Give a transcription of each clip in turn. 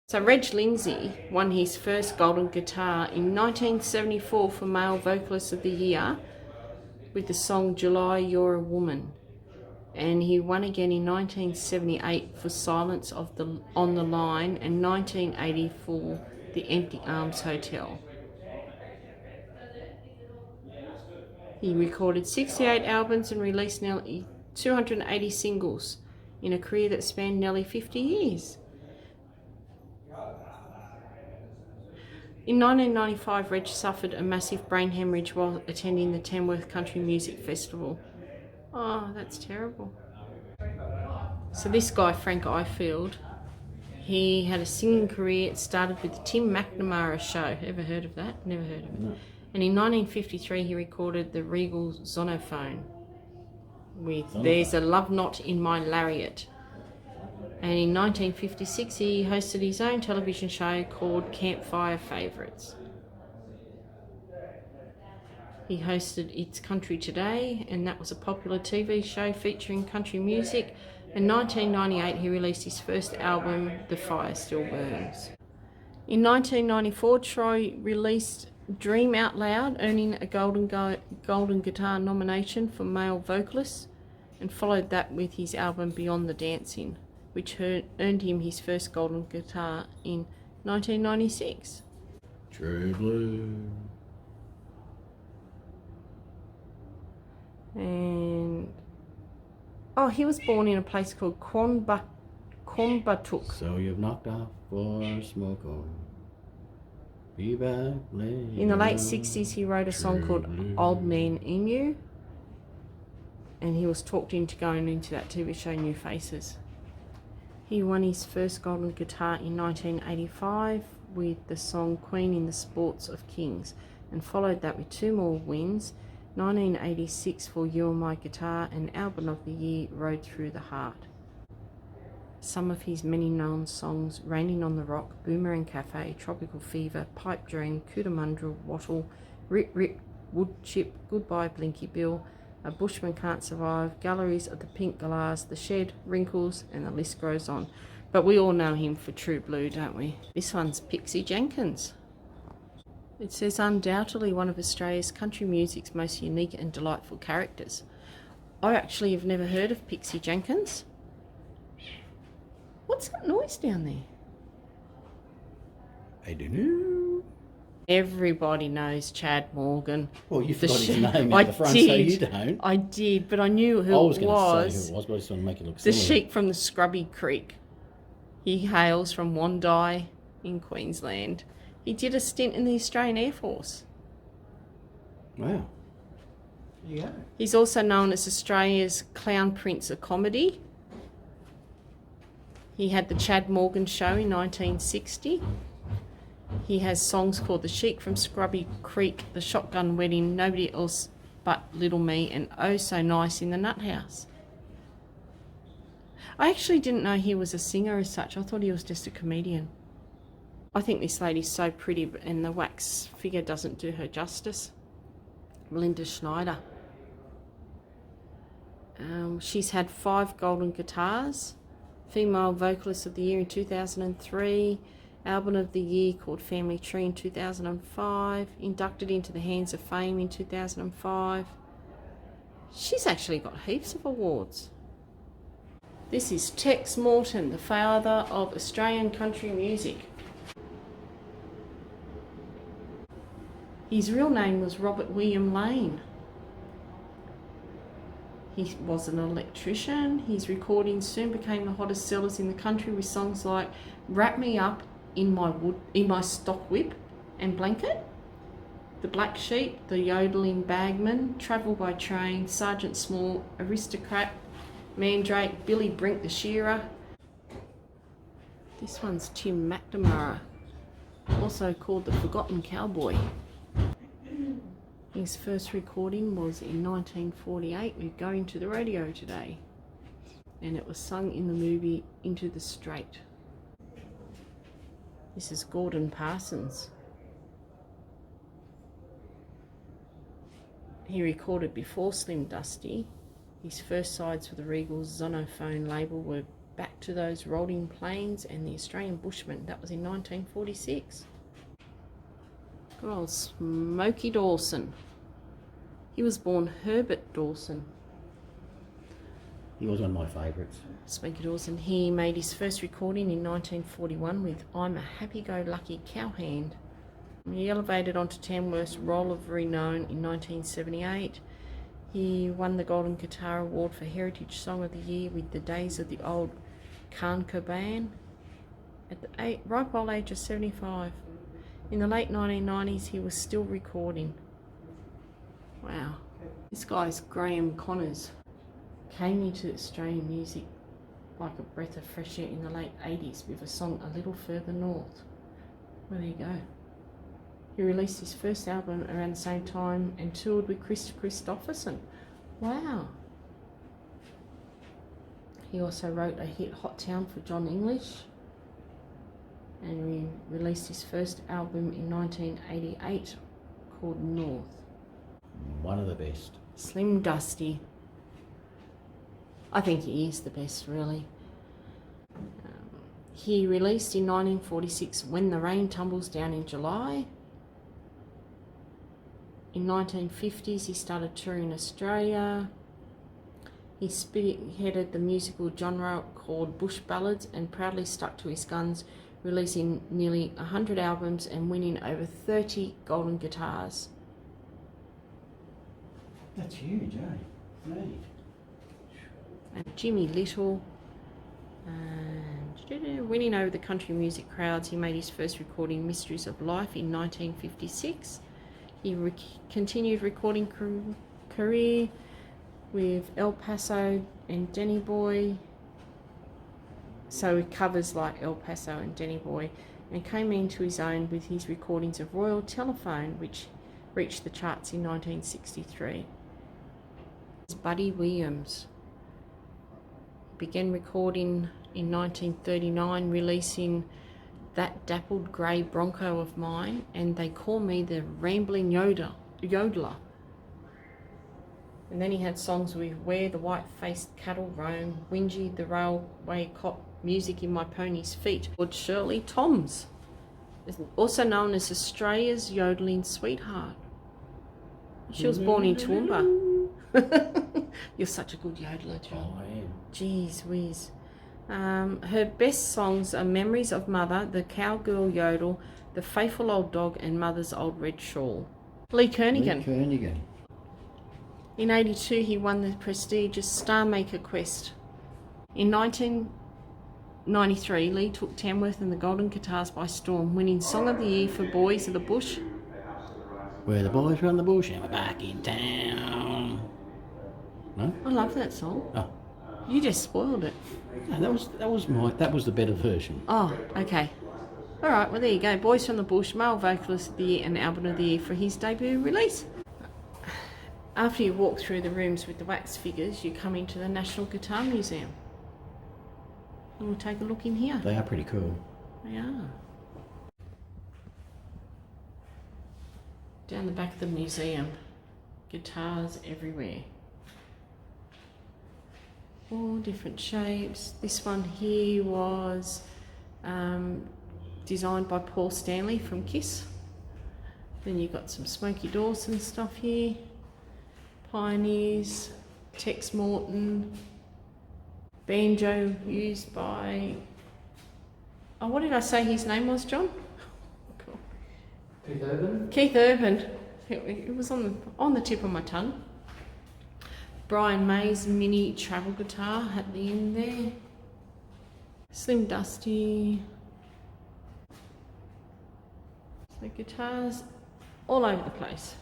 So Reg Lindsay won his first golden guitar in 1974 for Male Vocalist of the Year with the song July You're a Woman. And he won again in 1978 for Silence on the Line and 1980 for The Empty Arms Hotel. He recorded 68 albums and released nearly 280 singles in a career that spanned nearly 50 years. In 1995, Reg suffered a massive brain hemorrhage while attending the Tamworth Country Music Festival. Oh, that's terrible. So this guy, Frank Ifield, he had a singing career. It started with the Tim McNamara show. Ever heard of that? Never heard of it. No. And in 1953, he recorded the Regal Zonophone with There's a Love Knot in My Lariat. And in 1956, he hosted his own television show called Campfire Favourites. He hosted It's Country Today, and that was a popular TV show featuring country music. In 1998, he released his first album, The Fire Still Burns. In 1994, Troy released Dream Out Loud, earning a Golden Guitar nomination for Male Vocalist, and followed that with his album Beyond the Dancing, which earned him his first Golden Guitar in 1996. True Blue. And he was born in a place called Quanbatuk. So you've knocked off for smoke on. Be back later. In the late 60s, he wrote a song called Old Man Emu, and he was talked into going into that TV show New Faces. He won his first Golden Guitar in 1985 with the song Queen in the Sports of Kings, and followed that with two more wins, 1986 for You Are My Guitar and Album of the Year, Road Through the Heart. Some of his many known songs: Raining on the Rock, Boomerang Cafe, Tropical Fever, Pipe Dream, Cootamundra, Wattle, Rip Rip, Wood Chip, Goodbye Blinky Bill, A Bushman Can't Survive, Galleries of the Pink Glass, The Shed, Wrinkles, and the list goes on. But we all know him for True Blue, don't we? This one's Pixie Jenkins. It says undoubtedly one of Australia's country music's most unique and delightful characters. I actually have never heard of Pixie Jenkins. What's that noise down there? I don't know. Everybody knows Chad Morgan. Well, you forgot his name out the front, so you don't. I did, but I knew who it was. I was going to say who it was, but I just want to make it look silly. The sheep from the Scrubby Creek. He hails from Wondai in Queensland. He did a stint in the Australian Air Force. Wow. There you go. He's also known as Australia's Clown Prince of Comedy. He had the Chad Morgan Show in 1960. He has songs called The Sheep from Scrubby Creek, The Shotgun Wedding, Nobody Else But Little Me, and Oh So Nice in the Nut House. I actually didn't know he was a singer as such. I thought he was just a comedian. I think this lady's so pretty, and the wax figure doesn't do her justice. Melindaschneider. She's had 5 Golden Guitars. Female Vocalist of the Year in 2003. Album of the Year called Family Tree in 2005. Inducted into the Hands of Fame in 2005. She's actually got heaps of awards. This is Tex Morton, the father of Australian country music. His real name was Robert William Lane. He was an electrician. His recordings soon became the hottest sellers in the country with songs like Wrap Me Up in My Stock Whip and Blanket, The Black Sheep, The Yodeling Bagman, Travel by Train, Sergeant Small, Aristocrat, Mandrake, Billy Brink the Shearer. This one's Tim McNamara, also called the Forgotten Cowboy. His first recording was in 1948 with Going to the Radio Today, and it was sung in the movie Into the Strait. This is Gordon Parsons. He recorded before Slim Dusty. His first sides for the Regal Zonophone label were back to those rolling plains and the Australian Bushmen. That was in 1946. Good old Smokey Dawson. He was born Herbert Dawson. He was one of my favourites. Smokey Dawson. He made his first recording in 1941 with I'm a Happy-Go-Lucky Cowhand. He elevated onto Tamworth's Roll of Renown in 1978. He won the Golden Guitar Award for Heritage Song of the Year with The Days of the Old Caravan at the ripe old age of 75. In the late 1990s, he was still recording. Wow. This guy's Graham Connors. Came into Australian music like a breath of fresh air in the late 80s with a song A Little Further North. Well, there you go. He released his first album around the same time and toured with Chris Christopherson. Wow. He also wrote a hit Hot Town for John English, and he released his first album in 1988 called North. One of the best. Slim Dusty. I think he is the best, really. He released in 1946 When the Rain Tumbles Down in July. In 1950s, he started touring Australia. He spearheaded the musical genre called Bush Ballads and proudly stuck to his guns, releasing nearly 100 albums and winning over 30 golden guitars. That's huge, eh? Neat. And Jimmy Little, and winning over the country music crowds. He made his first recording, Mysteries of Life, in 1956. He continued recording career with El Paso and Denny Boy. So he covers like El Paso and Denny Boy, and came into his own with his recordings of Royal Telephone, which reached the charts in 1963. Buddy Williams began recording in 1939, releasing That Dappled Grey Bronco of Mine and They Call Me the Rambling Yodeler. And then he had songs with Where the White-Faced Cattle Roam, Whingy the Railway Cop, Music in My Pony's Feet, called Shirley Toms, also known as Australia's yodeling sweetheart. She was born in Toowoomba. You're such a good yodeler, John. Oh, I am. Jeez whiz. Her best songs are Memories of Mother, The Cowgirl Yodel, The Faithful Old Dog, and Mother's Old Red Shawl. Lee Kearney. In 82, he won the prestigious Star Maker Quest. In 1993, Lee took Tamworth and the Golden Guitars by storm, winning Song of the Year for Boys of the Bush. Where the boys run the bush and we're back in town. No? I love that song. Oh. You just spoiled it. No, that was the better version. Oh, okay. All right, well, there you go. Boys from the Bush, Male Vocalist of the Year and Album of the Year for his debut release. After you walk through the rooms with the wax figures, you come into the National Guitar Museum. And we'll take a look in here. They are pretty cool. They are. Down the back of the museum, guitars everywhere. All different shapes. This one here was designed by Paul Stanley from Kiss. Then you've got some Smokey Dawson stuff here. Pioneers, Tex Morton. Banjo used by... Oh, what did I say his name was, John? Keith Urban? Keith Urban. It was on the tip of my tongue. Brian May's mini travel guitar at the end there. Slim Dusty. So guitars all over the place.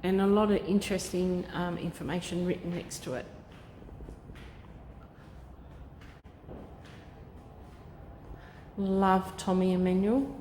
And a lot of interesting information written next to it. Love Tommy Emmanuel.